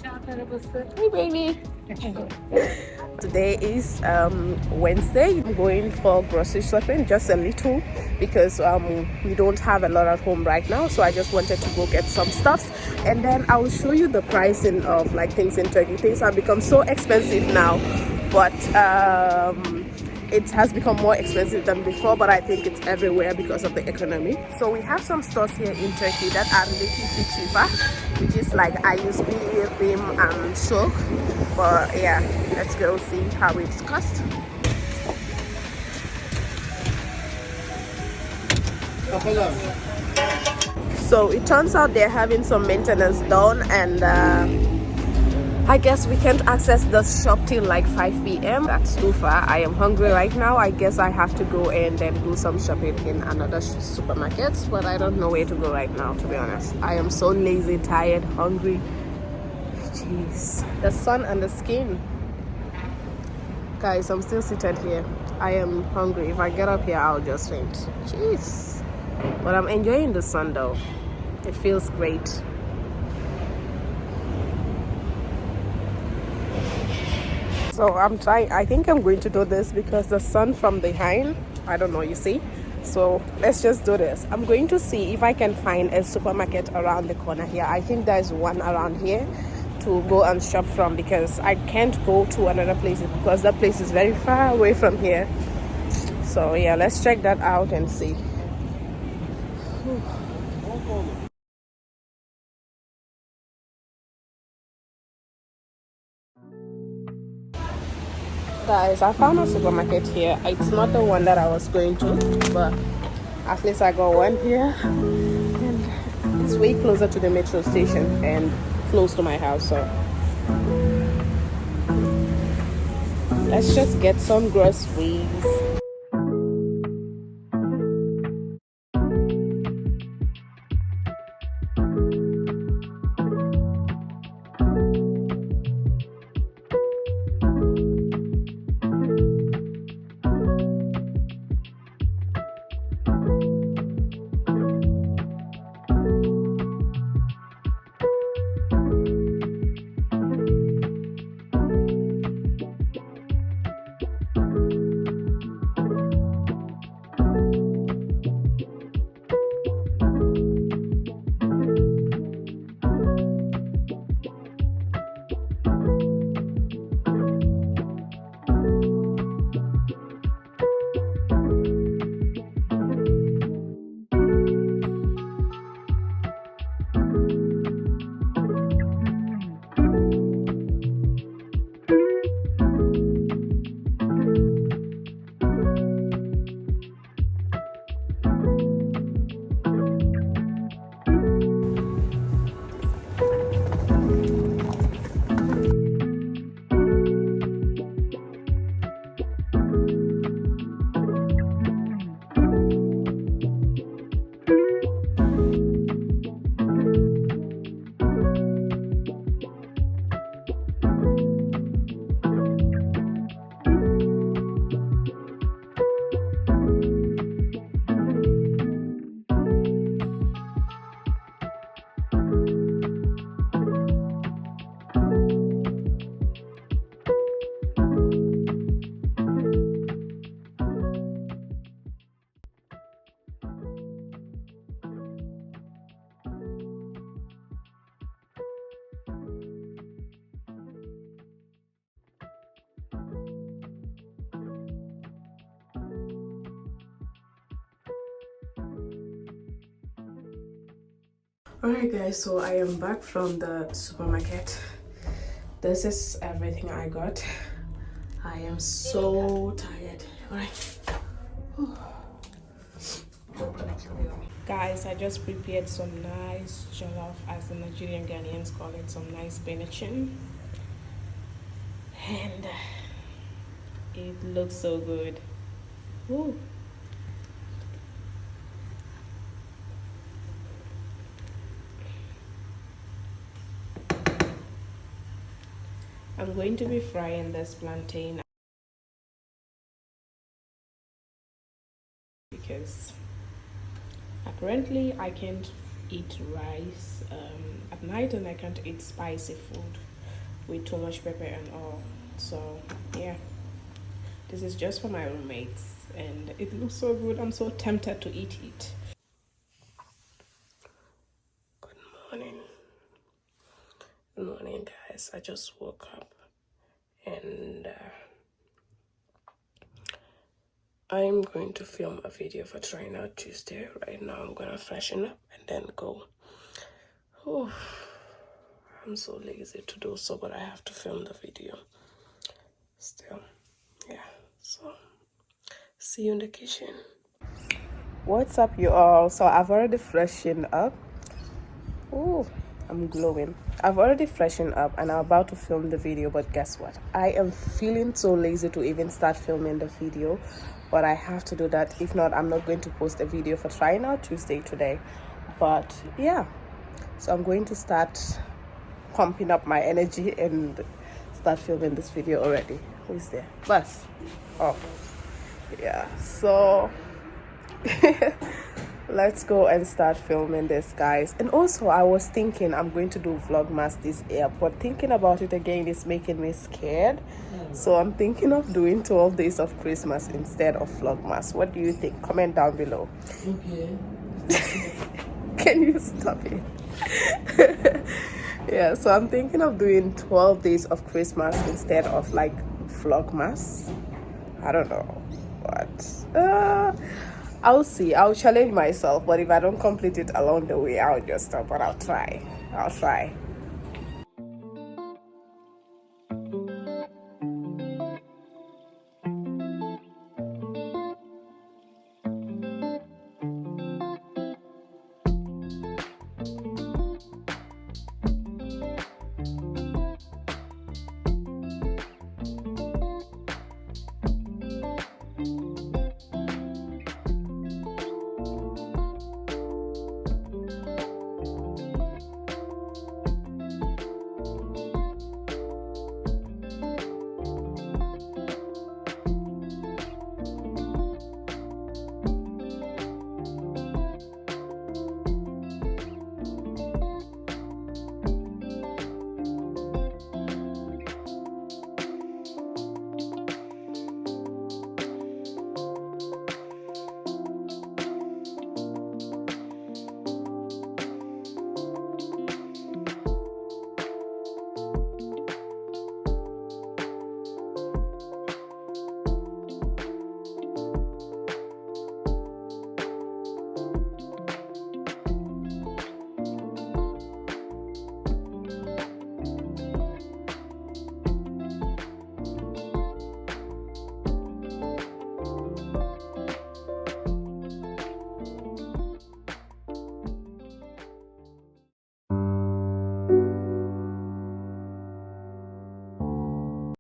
Hey, baby. Today is Wednesday. I'm going for grocery shopping, just a little, because we don't have a lot at home right now. So I just wanted to go get some stuff, and then I will show you the pricing of like things in Turkey. Things have become so expensive now, but it has become more expensive than before, but I think it's everywhere because of the economy. So we have some stores here in Turkey that are relatively cheaper, which is like ISB, Rim, and Soak. But yeah, let's go see how it's cost. So it turns out they're having some maintenance done, and I guess we can't access the shop till like 5 p.m. That's too far. I am hungry right now. I guess I have to go and then do some shopping in another supermarket, but I don't know where to go right now, to be honest. I am so lazy, tired, hungry. Jeez. The sun and the skin. Guys, I'm still seated here. I am hungry. If I get up here, I'll just faint. Jeez. But I'm enjoying the sun though. It feels great. So I think I'm going to do this because the sun from behind, I don't know, you see? So let's just do this. I'm going to see if I can find a supermarket around the corner here. I think there's one around here to go and shop from, because I can't go to another place because that place is very far away from here. So yeah, let's check that out and see. Guys, I found a supermarket here. It's not the one that I was going to, but at least I got one here, and it's way closer to the metro station and close to my house. So let's just get some groceries. Alright guys, so I am back from the supermarket. This is everything I got. I am so tired. Alright. Guys, I just prepared some nice jollof, as the Nigerian Ghanaians call it, some nice benachin. And it looks so good. Woo. I'm going to be frying this plantain because apparently I can't eat rice at night, and I can't eat spicy food with too much pepper and all. So yeah, this is just for my roommates, and it looks so good. I'm so tempted to eat it. Good morning. Good morning, guys. I just woke up, and I'm going to film a video for Trying Out Tuesday. Right now, I'm gonna freshen up and then go. Oh, I'm so lazy to do so, but I have to film the video still. Yeah, so see you in the kitchen. What's up, you all? So I've already freshened up. Oh, I'm glowing. I've already freshened up and I'm about to film the video, but guess what? I am feeling so lazy to even start filming the video, but I have to do that. If not, I'm not going to post a video for Trying Out Tuesday today. But yeah, so I'm going to start pumping up my energy and start filming this video already. Who is there? Bus. Oh, yeah. So let's go and start filming this, guys. And also, I was thinking I'm going to do vlogmas this year, but thinking about it again is making me scared. So I'm thinking of doing 12 days of Christmas instead of vlogmas. What do you think? Comment down below. Okay. Can you stop it? Yeah, so I'm thinking of doing 12 days of Christmas instead of like vlogmas. I don't know, but I'll see. I'll challenge myself, but if I don't complete it along the way, I'll just stop. But I'll try.